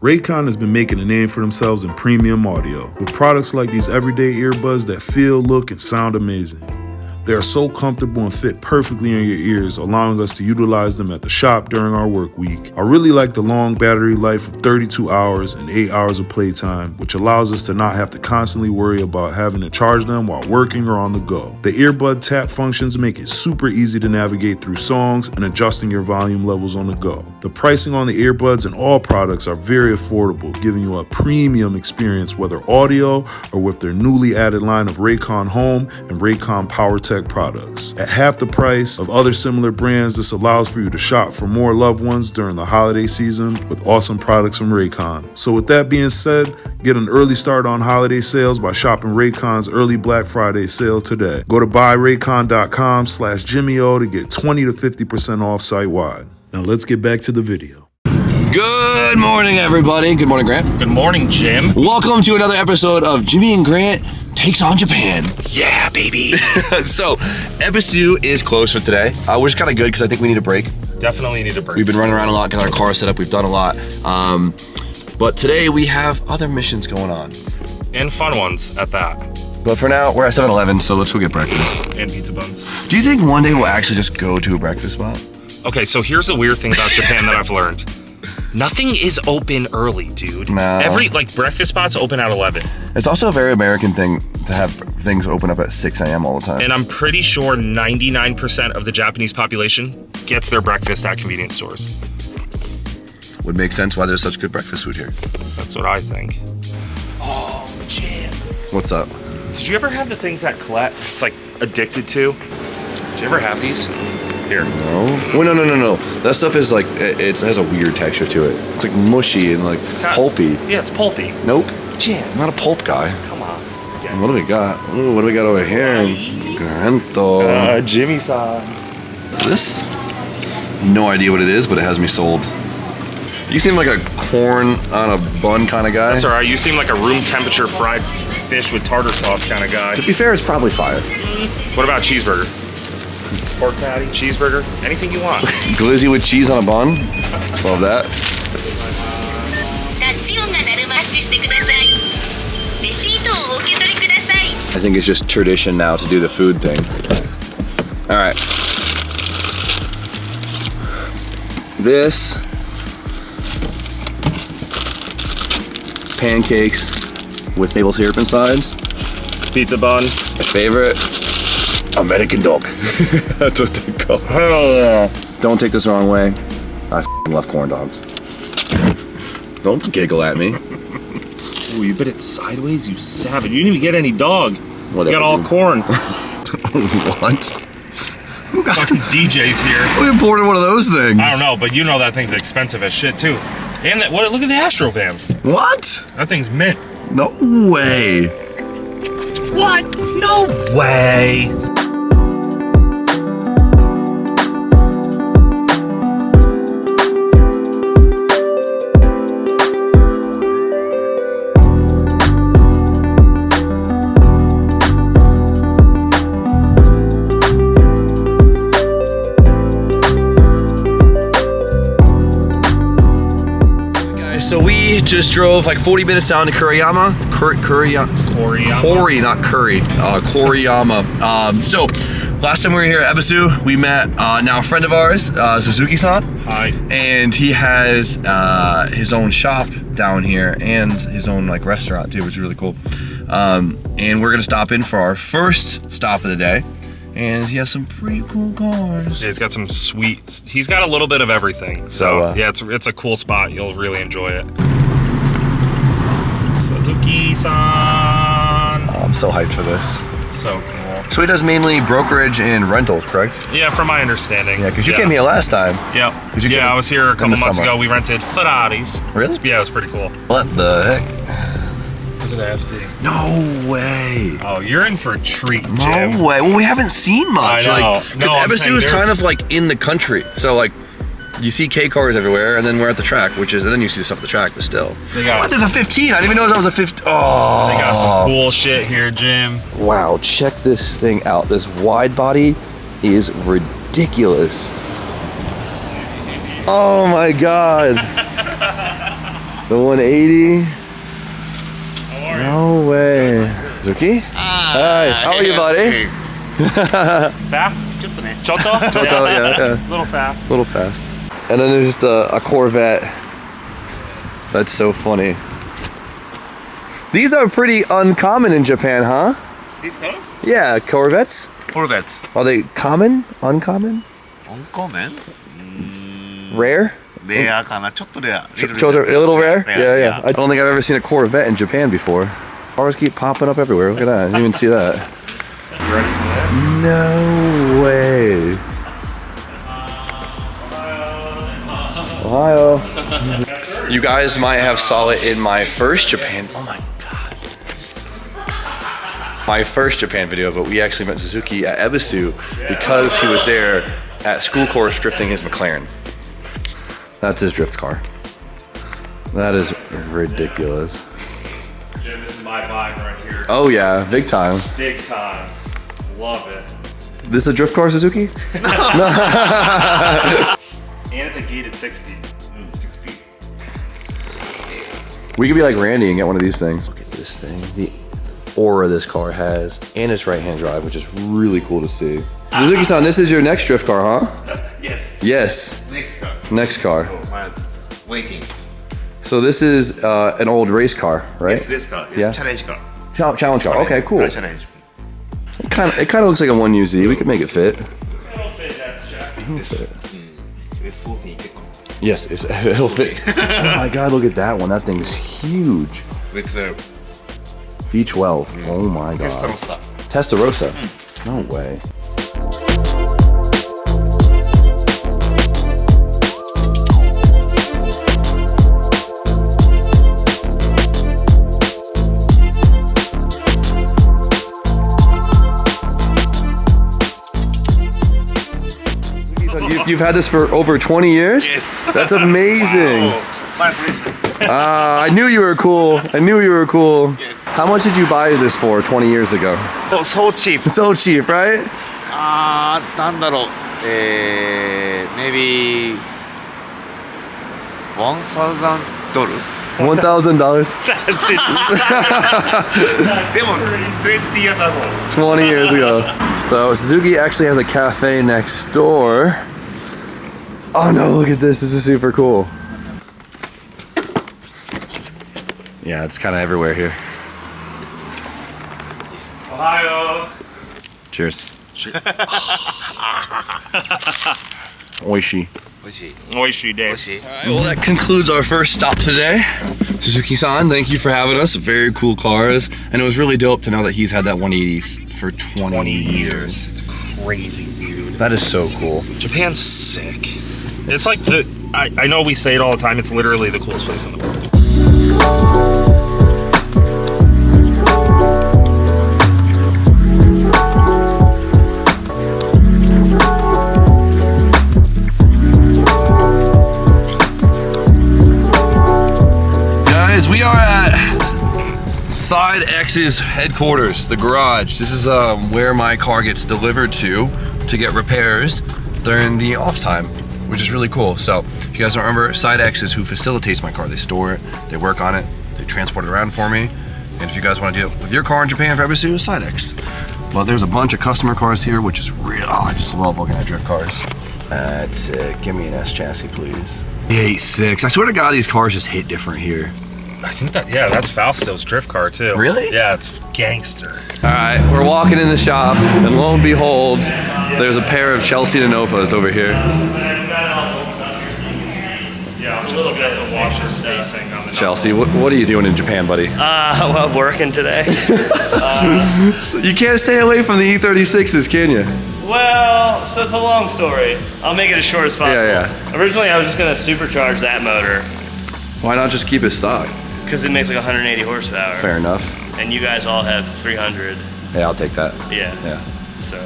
Raycon has been making a name for themselves in premium audio, with products like these everyday earbuds that feel, look, and sound amazing. They are so comfortable and fit perfectly in your ears, allowing us to utilize them at the shop during our work week. I really like the long battery life of 32 hours and 8 hours of playtime, which allows us to not have to constantly worry about having to charge them while working or on the go. The earbud tap functions make it super easy to navigate through songs and adjusting your volume levels on the go. The pricing on the earbuds and all products are very affordable, giving you a premium experience whether audio or with their newly added line of Raycon Home and Raycon PowerTech products. At half the price of other similar brands, this allows for you to shop for more loved ones during the holiday season with awesome products from Raycon. So with that being said, get an early start on holiday sales by shopping Raycon's early Black Friday sale today. Go to buyraycon.com/JimmyO to get 20 to 50% off site-wide. Now let's get back to the video. Good morning, everybody. Good morning, Grant. Good morning, Jim. Welcome to another episode of Jimmy and Grant Takes on Japan. Yeah, baby. So, episode is closed for today. We're just kind of good because I think we need a break. Definitely need a break. We've been running around a lot, getting our car set up. We've done a lot. But today we have other missions going on. And fun ones at that. But for now, we're at 7-Eleven, so let's go get breakfast. And pizza buns. Do you think one day we'll actually just go to a breakfast spot? Okay, so here's the weird thing about Japan that I've learned. Nothing is open early, dude. No. Every, breakfast spots open at 11. It's also a very American thing to have things open up at 6 a.m. all the time. And I'm pretty sure 99% of the Japanese population gets their breakfast at convenience stores. Would make sense why there's such good breakfast food here. That's what I think. Oh, Jim. What's up? Did you ever have the things that Colette is addicted to? Did you ever have these? Here. No. Oh, no. That stuff is it has a weird texture to it. It's mushy and pulpy. Yeah, it's pulpy. Nope. Jim. I'm not a pulp guy. Come on. What do we got? Ooh, what do we got over here? Granto. Jimmy-san. This? No idea what it is, but it has me sold. You seem like a corn on a bun kind of guy. That's alright. You seem like a room temperature fried fish with tartar sauce kind of guy. To be fair, it's probably fire. What about cheeseburger? Pork patty, cheeseburger, anything you want. Glizzy with cheese on a bun. Love that. I think it's just tradition now to do the food thing. All right. This pancakes with maple syrup inside. Pizza bun. My favorite. American dog. That's what they call it. Hell yeah. Don't take this the wrong way. I love corn dogs. Don't giggle at me. Ooh, you bit it sideways, you savage. You didn't even get any dog. Whatever, you got all dude. corn. What? Fucking DJ's here. Who imported one of those things? I don't know, but you know that thing's expensive as shit too. And look at the Astro van. What? That thing's mint. No way. What? No way. So we just drove 40 minutes down to Kuriyama. Kori, not Curry. Koriyama. So last time we were here at Ebisu, we met now a friend of ours, Suzuki-san. Hi. And he has his own shop down here and his own restaurant too, which is really cool. And we're gonna stop in for our first stop of the day. And he has some pretty cool cars. Yeah, he's got some sweet. He's got a little bit of everything. So yeah, it's a cool spot. You'll really enjoy it. Suzuki-san. I'm so hyped for this. So cool. So he does mainly brokerage and rentals, correct? Yeah, from my understanding. Yeah, because you came here last time. Yeah. Yeah, I was here a couple months ago. We rented Ferraris. Really? Yeah, it was pretty cool. What the heck? Look at the FD. No way. Oh, you're in for a treat, Jim. No way. Well, we haven't seen much. I know. Because Ebisu is kind of in the country. So you see K cars everywhere, and then we're at the track, and then you see the stuff at the track, but still. What? There's a 15. I didn't even know that was a 15. Oh. They got some cool shit here, Jim. Wow, check this thing out. This wide body is ridiculous. Oh my God. The 180. No way. Zuki? Hi. How are you, buddy? Fast? Chotto? Chotto, yeah. Little fast. Little fast. And then there's just a Corvette. That's so funny. These are pretty uncommon in Japan, huh? This car? Yeah, Corvettes. Corvette. Are they common? Uncommon? Uncommon? Rare? Rare かな。ちょっと rare. A little rare? Rare, Yeah. I don't think I've ever seen a Corvette in Japan before. Cars keep popping up everywhere. Look at that. I didn't even see that. You ready for this? No way. Ohio. You guys might have saw it in my first Japan. Oh my god. My first Japan video, but we actually met Suzuki at Ebisu because he was there at school course drifting his McLaren. That's his drift car. That is ridiculous. Jim, this is my vibe right here. Oh yeah, big time. Big time. Love it. This is a drift car, Suzuki? And it's a gated 6-speed. 6 feet. We could be like Randy and get one of these things. Look at this thing. The aura this car has. And it's right-hand drive, which is really cool to see. Suzuki-san, this is your next drift car, huh? Yes. Yes. Next car. Next car. Oh, man. Waiting. So this is an old race car, right? Yes, race car. Yes, Yeah. challenge car. Challenge car. Okay, cool. Challenge. It kind of looks like a 1UZ. We could make it fit. It'll fit that chassis. It'll fit. It's 14 結構 Yes, it'll fit. Oh my god, look at that one. That thing's huge. with 12. V12. Oh my god. Testarossa. Testarossa. No way. You've had this for over 20 years? Yes. That's amazing. Oh, my pleasure. I knew you were cool. I knew you were cool. Yes. How much did you buy this for 20 years ago? Oh, so cheap. So cheap, right? なんだろう。maybe $1,000? $1,000? That's it. でも20 years ago. 20 years ago. So Suzuki actually has a cafe next door. Oh no, look at this. This is super cool. Yeah, it's kind of everywhere here. Ohio. Cheers. Oishi. Oishi day. Alright, well that concludes our first stop today. Suzuki-san, thank you for having us. Very cool cars. And it was really dope to know that he's had that 180 for 20 years. It's crazy, dude. That is so cool. Japan's sick. It's like I know we say it all the time, it's literally the coolest place in the world. Guys, we are at Side X's headquarters, the garage. This is where my car gets delivered to get repairs during the off time, which is really cool. So if you guys don't remember, Side X is who facilitates my car. They store it, they work on it, they transport it around for me. And if you guys want to deal with your car in Japan for Ebisu, Side X. Well, there's a bunch of customer cars here, which is real. Oh, I just love looking at drift cars. That's it. Give me an S chassis, please. 8.6. I swear to God, these cars just hit different here. I think that's Fausto's drift car too. Really? Yeah, it's gangster. All right, we're walking in the shop, and lo and behold, there's a pair of Chelsea Denofas over here. Yeah, I'm just looking at the washer spacing on the Chelsea, what are you doing in Japan, buddy? Well, working today. You can't stay away from the E36s, can you? Well, so it's a long story. I'll make it as short as possible. Yeah. Originally, I was just gonna supercharge that motor Why not just keep it stock? because it makes like 180 horsepower. Fair enough. And you guys all have 300. Yeah, I'll take that. Yeah. Yeah. So,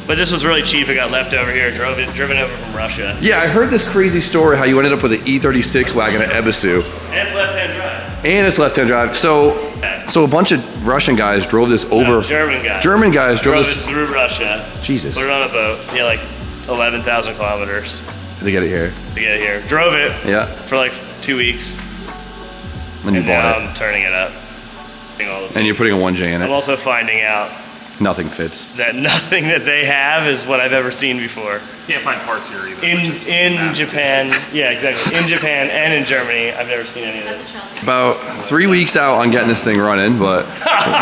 but this was really cheap. It got left over here, driven over from Russia. Yeah, I heard this crazy story how you ended up with an E36 wagon at Ebisu, And it's left-hand drive. and it's left-hand drive. So a bunch of Russian guys drove this over. German guys. German guys drove Drove this it through Russia. Jesus. Put it on a boat. Yeah, like 11,000 kilometers to get it here. to get here. Drove it Yeah. for like 2 weeks. And you now bought it. I'm turning it up. And you're putting a 1J in I'm it. also finding out Nothing fits. that nothing that they have is what I've ever seen before. Can't find parts here either. In Japan, yeah, exactly. In Japan and in Germany, I've never seen any of this. About 3 weeks out on getting this thing running, but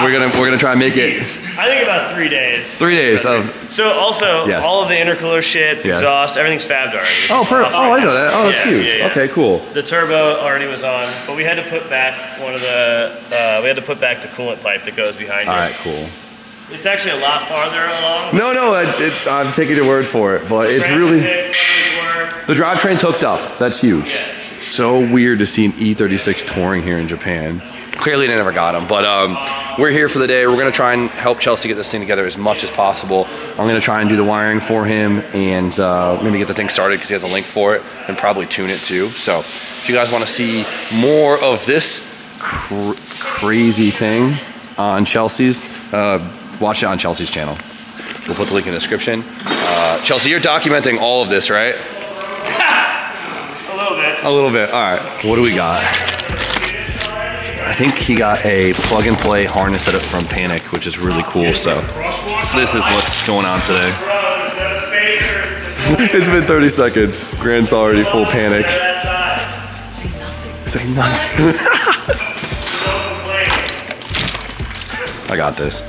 we're gonna try and make it. I think about 3 days. 3 days of. So also, Yes. all of the intercooler shit, Yes. exhaust, everything's fabbed already. It's Oh, just off I right know now. that. Oh, that's Yeah, huge. yeah, yeah. Okay, cool. The turbo already was on, but we had to put back one of the. We had to put back the coolant pipe that goes behind All you. right, cool. It's actually a lot farther along. No, I'm taking your word for it, but it's really. The drivetrain's hooked up. That's huge. Yeah. So weird to see an E36 touring here in Japan. Clearly they never got them, but we're here for the day. We're gonna try and help Chelsea get this thing together as much as possible. I'm gonna try and do the wiring for him and maybe get the thing started because he has a link for it and probably tune it too. So if you guys wanna see more of this crazy thing on Chelsea's, watch it on Chelsea's channel. We'll put the link in the description. Chelsea, you're documenting all of this, right? A little bit. A little bit, all right. What do we got? I think he got a plug and play harness setup from Panic, which is really cool, so this is what's going on today. It's been 30 seconds. Grant's already full panic. Say nothing. I got this.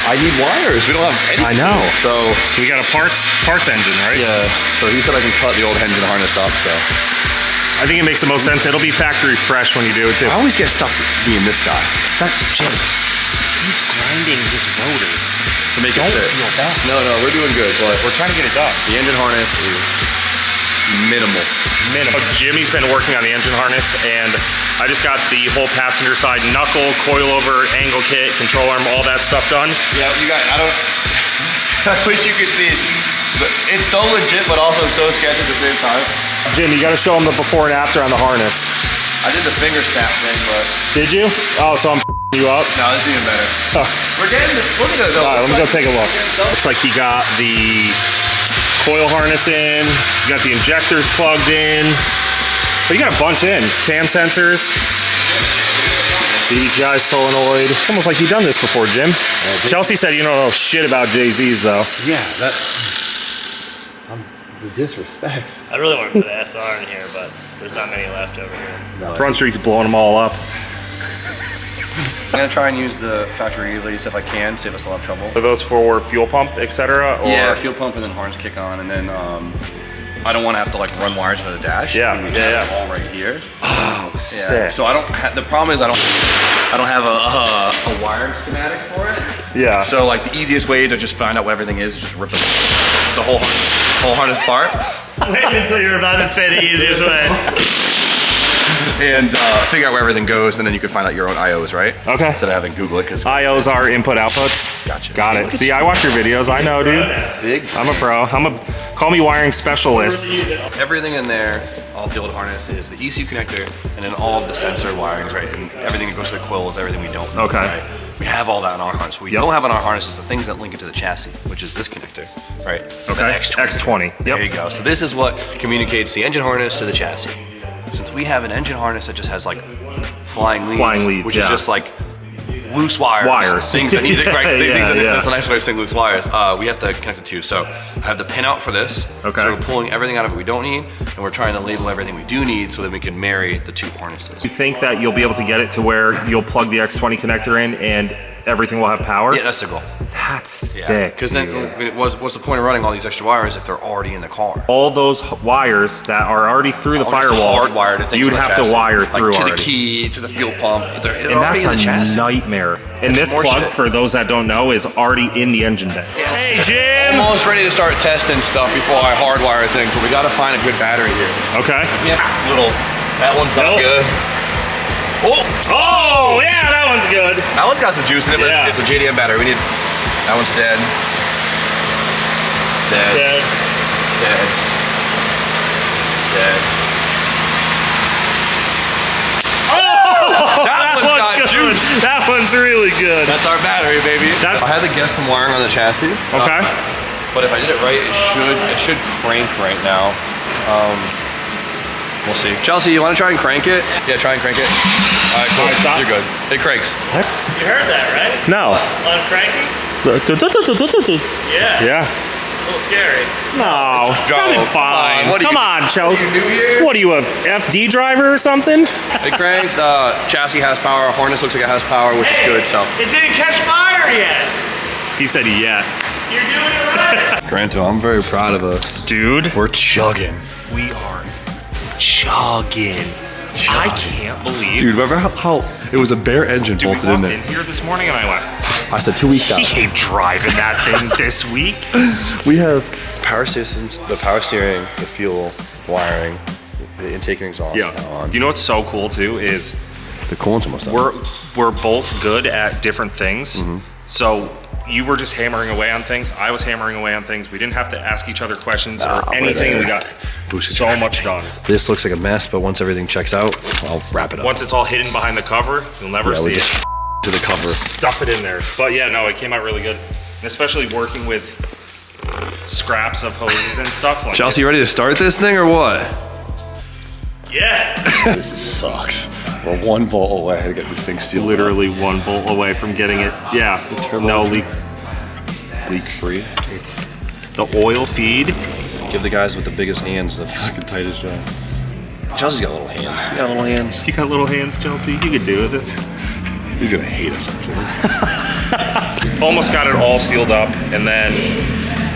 I need wires. We don't have anything. I know. So We got a parts engine, right? yeah. So he said I can cut the old engine harness up. So I think it makes the most sense. It'll be factory fresh when you do it too. I always get stuck being this guy. That Jim, he's grinding his rotor. To make it fit. feel bad. No, we're doing good, but We're trying to get it done. the engine harness is minimal. Jimmy's been working on the engine harness, and I just got the whole passenger side knuckle, coilover, angle kit, control arm, all that stuff done. Yeah, you guys, I wish you could see it. But it's so legit, but also so sketchy at the same time. Jim, you got to show him the before and after on the harness. I did the finger snap thing, but Did you? Oh, so I'm you up? no, this is even better. Oh. We're getting this. Look at this. All right, let me go take a look. Looks like he got the coil harness in, you got the injectors plugged in, but you got a bunch in. Cam sensors, BDTI solenoid. It's almost like you've done this before, Jim. Chelsea said you don't know shit about JZ's though. Yeah, that. The disrespect. I really want to put the SR in here, but there's not many left over here. Front Street's blowing them all up. I'm gonna try and use the factory release if I can, save us a lot of trouble. Are those for fuel pump, etc.? Yeah, fuel pump and then harness kick on, and then I don't want to have to like run wires to the dash. Yeah, We yeah, have yeah. it all right here. Oh, Yeah. sick. So I don't. The problem is I don't have a wiring schematic for it. Yeah. So like the easiest way to just find out what everything is just rip the whole harness apart Wait until you're about to say the easiest way. and figure out where everything goes, and then you can find out your own IOs, right? Okay. Instead of having Google it, because IOs are input outputs. Gotcha. Got it. See, I watch your videos. I know, dude. big. I'm a pro. Call me wiring specialist. Everything in there, all the old harness is the ECU connector, and then all of the sensor wirings, right? And everything that goes to the coil is everything we don't need, Okay. right? We have all that in our harness. What we don't have in our harness is the things that link it to the chassis, which is this connector, right? Okay. The X20. There you Yep. go. So this is what communicates the engine harness to the chassis. Since we have an engine harness that just has like flying leads, which is just like loose wires. Things that need it, right? That's a nice way of saying loose wires. We have to connect the two. So I have the pin out for this. Okay. So we're pulling everything out of it we don't need, and we're trying to label everything we do need so that we can marry the two harnesses. You think that you'll be able to get it to where you'll plug the X20 connector in and everything will have power? Yeah, that's the goal. That's sick. Because then, what's the point of running all these extra wires if they're already in the car? All those wires that are already through the firewall, hardwired to things you'd on the have chassis. to wire like through to already. the key, to the fuel pump. They're And already that's in the a chassis. nightmare. And this more plug, shit. for those that don't know, is already in the engine bay. Yes. Hey, Jim! Almost ready to start testing stuff before I hardwire things, but we got to find a good battery here. Okay. Yeah, that one's not Nope. good. Oh, yeah, that one's good. That one's got some juice in it, but Yeah. it's a JDM battery. We need. That one's dead. Dead. Dead. Dead. Dead. Oh, That one's got good. juice. That one's really good. That's our battery, baby. I had to guess some wiring on the chassis. Okay. But if I did it right, it should crank right now. We'll see. Chelsea, you want to try and crank it? Yeah, try and crank it. All right, cool. All right, stop. You're good. It cranks. You heard that, right? No. On cranking? Yeah. Yeah. It's a little scary. No. Sounded fine. Come on, Chelsea. Are you new here? What are you, a FD driver or something? It cranks. Chassis has power. Harness looks like it has power, which is good. So. It didn't catch fire yet. He said yeah. You're doing it right. Granto, I'm very proud of us. Dude. We're chugging. We are chugging. I can't believe. Dude, remember how it was a bare engine Dude, we bolted in walked there? in here this morning and I went, I said 2 weeks out. he ain't driving that thing this week. We have power systems, the power steering, the fuel, wiring, the intake and exhaust. Yeah. You know what's so cool too is The coolant's almost done. we're both good at different things. Mm-hmm. So you were just hammering away on things. I was hammering away on things. We didn't have to ask each other questions or anything. We got so much done. This looks like a mess, but once everything checks out, I'll wrap it up. Once it's all hidden behind the cover, you'll never see we it. just to the cover. Stuff it in there. But yeah, no, it came out really good. And especially working with scraps of hoses and stuff. Like Chelsea, you ready to start this thing or what? Yeah. This sucks. We're one bolt away to get this thing sealed. literally one bolt away from getting it. Yeah, no leak. Leak free. It's the oil feed. Give the guys with the biggest hands the fucking tightest job. Chelsea's got little hands. You got little hands. You got little hands, Chelsea. You could do this. He's gonna hate us actually. Almost got it all sealed up, and then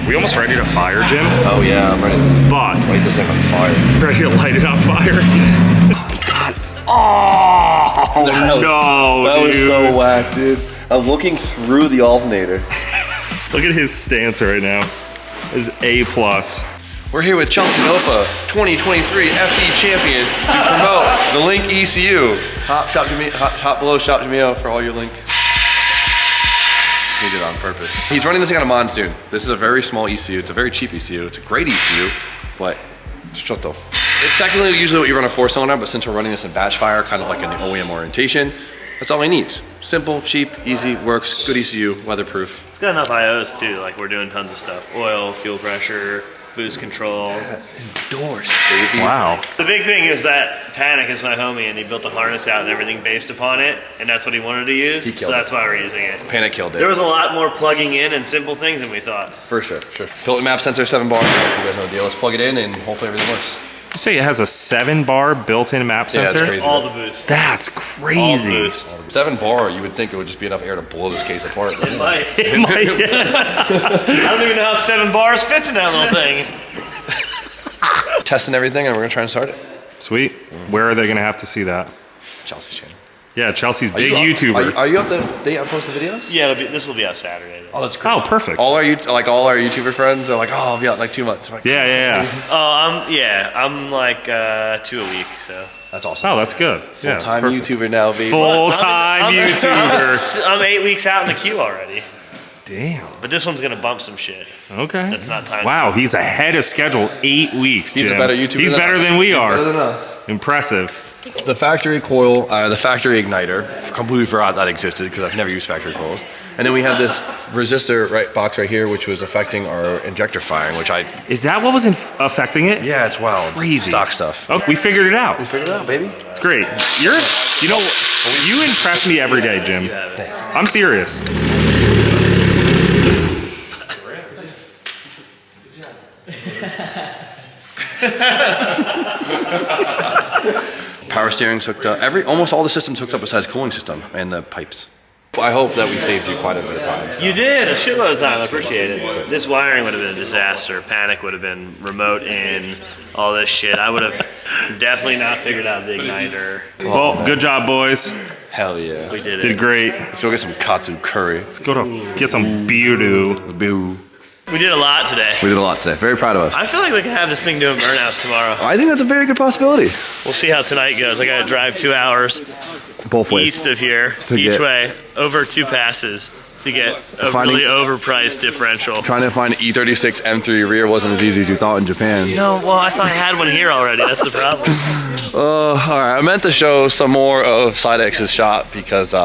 we almost ready to fire, Jim. Oh yeah, I'm ready to But light this thing on fire. ready to light it on fire. Oh no, That was dude. so whack, dude. I'm looking through the alternator. Look at his stance right now. Is A+. We're here with Chelsea Nova, 2023 FD champion, to promote the Link ECU. Hop below Shop Jameo for all your Link. He did it on purpose. He's running this thing on a Monsoon. This is a very small ECU. It's a very cheap ECU. It's a great ECU, but it's chotto. It's technically usually what you run a 4-cylinder, but since we're running this in batch fire, kind of like an OEM orientation, that's all he needs. Simple, cheap, easy, works, good ECU, weatherproof. It's got enough IOs too. Like we're doing tons of stuff. Oil, fuel pressure, boost control. Doors, baby. Wow. The big thing is that Panic is my homie and he built a harness out and everything based upon it. And that's what he wanted to use. He killed So that's why we're using it. Panic killed it. There was a lot more plugging in and simple things than we thought. For sure. Built map sensor, 7 bar. You guys know the deal. Let's plug it in and hopefully everything works. You say it has a 7-bar built-in map Yeah, it's sensor? crazy. All the boost. That's All the crazy. boost. 7 bar, you would think it would just be enough air to blow this case apart. Like, It might- I don't even know how 7 bars fits in that little thing. Testing everything and we're gonna try and start it. Sweet. Where are they gonna have to see that? Chelsea's channel. Yeah, Chelsea's big Are YouTuber. you up to date on post the videos? Yeah, this will be out Saturday. Oh, that's great. Oh, perfect. All our YouTuber friends are like, oh, I'll be out in like 2 months. I'm like, Yeah. Oh, I'm like 2 a week, so. That's awesome. Oh, that's good. Yeah, it's Full-time perfect. YouTuber now, baby. Full-time YouTuber. I'm 8 weeks out in the queue already. Damn. But this one's gonna bump some shit. Okay. That's not time. Wow, he's ahead of schedule 8 weeks, He's Jim. a better YouTuber He's than better us. than we He's are. better than us. Impressive. The factory coil, the factory igniter, completely forgot that existed because I've never used factory coils. And then we have this resistor box right here, which was affecting our injector firing, which Is that what was affecting it? yeah, it's wild. Crazy. Stock stuff. Oh, we figured it out. Figured it out, baby. It's great. You impress me every day, Jim. I'm serious. Power steering's hooked up. Almost all the systems hooked up besides cooling system and the pipes. I hope that we saved you quite a bit of time. So. You did a shitload of time. I appreciate it. This wiring would have been a disaster. Panic would have been remote in, all this shit. I would have definitely not figured out the igniter. Well, good job, boys. Hell yeah. We did Did it. great. Let's go get some katsu curry. Let's go to get some beardo. Boo. We did a lot today. We did a lot today. Very proud of us. I feel like we could have this thing doing burnouts tomorrow. I think that's a very good possibility. We'll see how tonight goes. I gotta drive 2 hours Both ways. east of here, To each get- way, over 2 passes to get a Finding- really overpriced differential. Trying to find E36 M3 rear wasn't as easy as you thought in Japan. No, well, I thought I had one here already. That's the problem. All right, I meant to show some more of Sidex's shop because they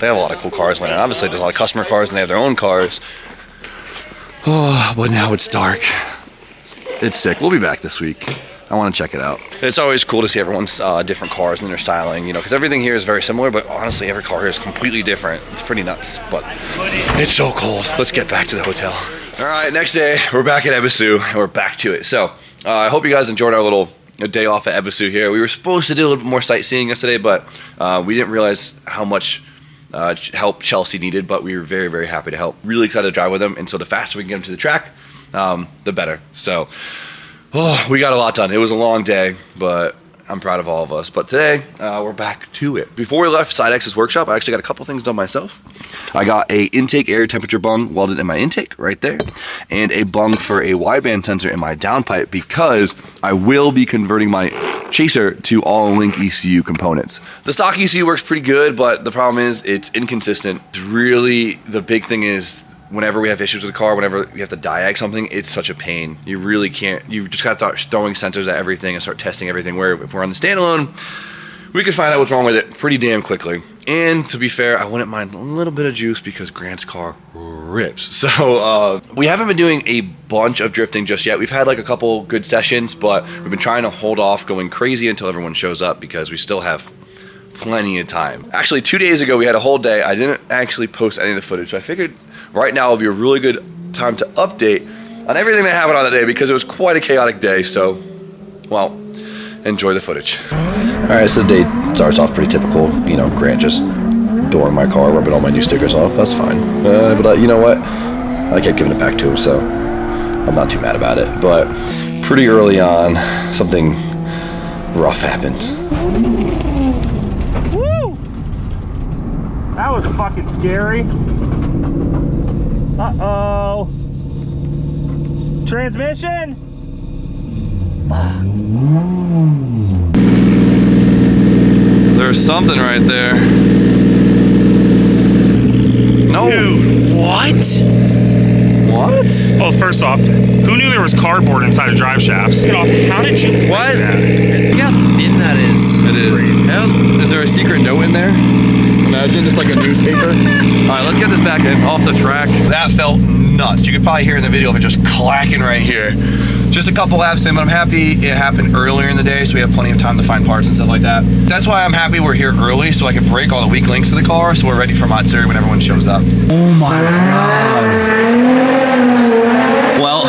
have a lot of cool cars. Man, obviously there's a lot of customer cars and they have their own cars. Oh, but now it's dark. It's sick. We'll be back this week. I want to check it out. It's always cool to see everyone's different cars and their styling, you know, because everything here is very similar, but honestly, every car here is completely different. It's pretty nuts, but it's so cold. Let's get back to the hotel. All right, next day, we're back at Ebisu, and we're back to it. So I hope you guys enjoyed our little day off at Ebisu here. We were supposed to do a little bit more sightseeing yesterday, but we didn't realize how much help Chelsea needed, but we were very, very happy to help. Really excited to drive with them, and so the faster we can get them to the track, the better. So we got a lot done. It was a long day, but I'm proud of all of us. But today, we're back to it. Before we left Sidex's workshop, I actually got a couple things done myself. I got a intake air temperature bung welded in my intake right there, and a bung for a wideband sensor in my downpipe, because I will be converting my chaser to all link ECU components. The stock ECU works pretty good, but the problem is it's inconsistent. It's really, the big thing is whenever we have issues with the car, whenever we have to diag something, it's such a pain. You really can't, you just gotta start throwing sensors at everything and start testing everything, where if we're on the standalone, we could find out what's wrong with it pretty damn quickly. And to be fair, I wouldn't mind a little bit of juice because Grant's car rips. So we haven't been doing a bunch of drifting just yet. We've had like a couple good sessions, but we've been trying to hold off going crazy until everyone shows up, because we still have plenty of time. Actually, 2 days ago, we had a whole day. I didn't actually post any of the footage, so I figured right now will be a really good time to update on everything that happened on the day, because it was quite a chaotic day. So, well, enjoy the footage. All right, so the day starts off pretty typical. You know, Grant just doing my car, rubbing all my new stickers off. That's fine. But you know what? I kept giving it back to him, so I'm not too mad about it. But pretty early on, something rough happened. Woo! That was fucking scary. Uh-oh. Transmission? There's something right there. No. Dude, what? What? Well, first off, who knew there was cardboard inside of drive shafts? Get off. How did you break that? Yeah, thin that is. It is. Is there a secret note in there? Imagine just like a newspaper. All right, let's get this back in, off the track. That felt nuts. You could probably hear in the video of it just clacking right here. Just a couple laps in, but I'm happy it happened earlier in the day, so we have plenty of time to find parts and stuff like that. That's why I'm happy we're here early, so I can break all the weak links to the car, so we're ready for Matsuri when everyone shows up. Oh my god. Well,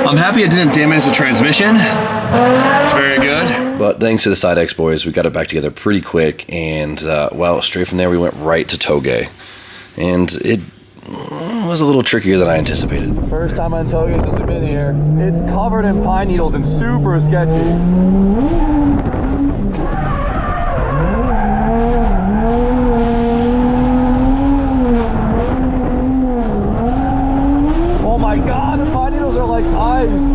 I'm happy it didn't damage the transmission. It's very good. But thanks to the Sidex boys, we got it back together pretty quick, and well, straight from there we went right to Toge. And it was a little trickier than I anticipated. First time on Toge since we've been here. It's covered in pine needles and super sketchy. Oh my god, the pine needles are like ice.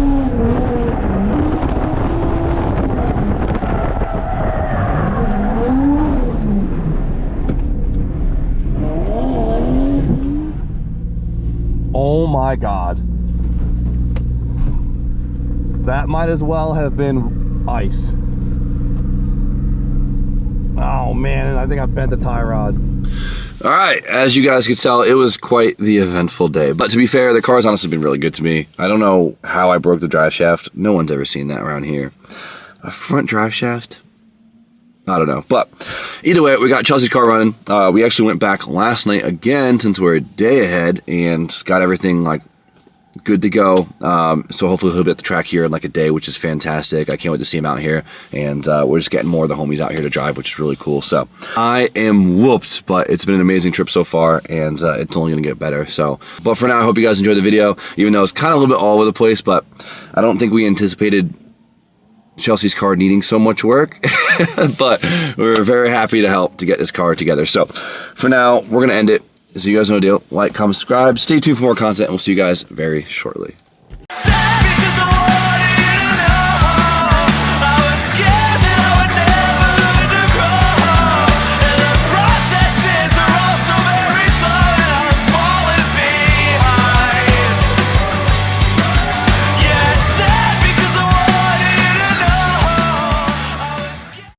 Oh my god. That might as well have been ice. Oh man, I think I bent the tie rod. All right, as you guys could tell, it was quite the eventful day. But to be fair, the car's honestly been really good to me. I don't know how I broke the drive shaft. No one's ever seen that around here. A front drive shaft? I don't know. But either way, we got Chelsea's car running. We actually went back last night again, since we're a day ahead, and got everything like good to go. So hopefully he'll be at the track here in like a day, which is fantastic. I can't wait to see him out here, and we're just getting more of the homies out here to drive, which is really cool. So I am whooped, but it's been an amazing trip so far, and it's only gonna get better. So, but for now, I hope you guys enjoyed the video, even though it's kind of a little bit all over the place, but I don't think we anticipated Chelsea's car needing so much work. But we're very happy to help to get this car together. So for now, we're gonna end it. So you guys know the deal. Like, comment, subscribe. Stay tuned for more content, and we'll see you guys very shortly.